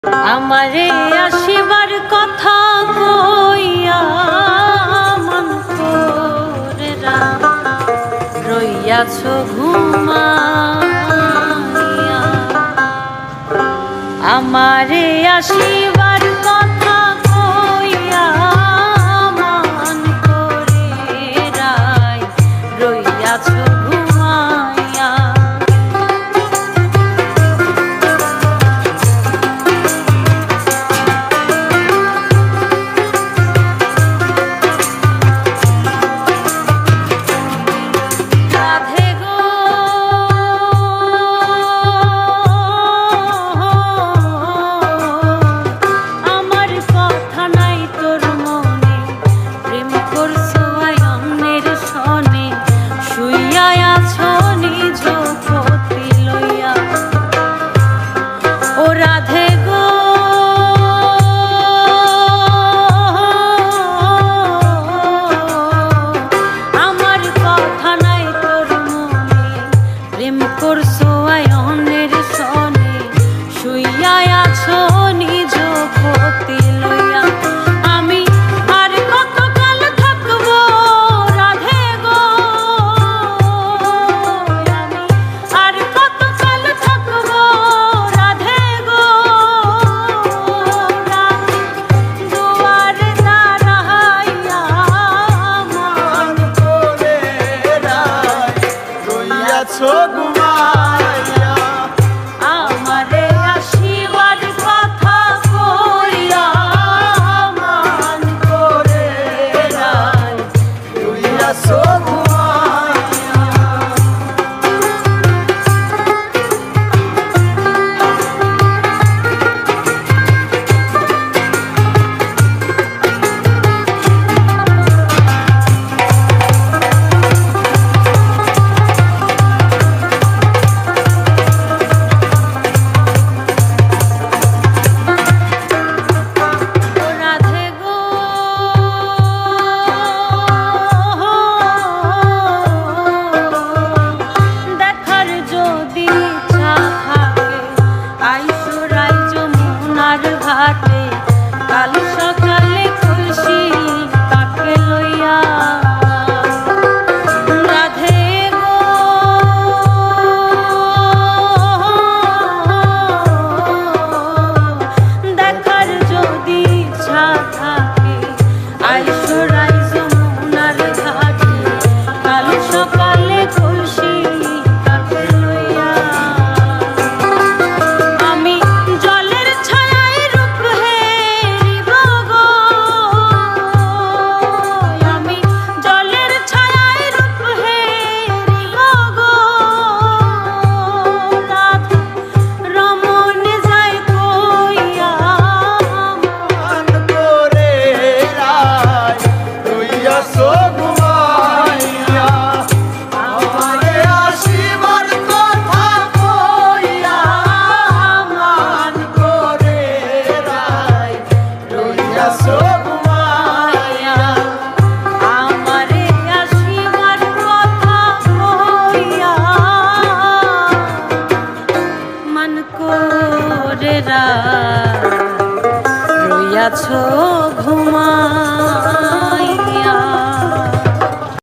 আমারে আসিবার কথা কইয়া মন করেরা রইয়াছ ঘুমাইয়া। আমারে আসিবার কথা কইয়া মন করেরা রইয়াছ ঘুমাইয়া। আমারে আসিবার কথা কইয়া মন করেরা রইয়াছ ঘুমাইয়া। কাল সকালে খুশি তাকে লইয়া রাধে গো দেখার যদি ইচ্ছা থাকে আইসো রাই যমুনার ঘাটে কাল সকালে খুশি তাকে লইয়া। আমি জলের ছায়ায় রূপ হেরিব গো, আমি জলের ছায়ায় রূপ হেরিব গো। রাধা রমণ যায় কইয়া মন করেরা রইয়াছ ঘুমাইয়া। আমারে আসিবার কথা কইয়া মন করেরা রইয়াছ ঘুমাইয়া। আমারে আসিবার কথা কইয়া মন করেরা রইয়াছ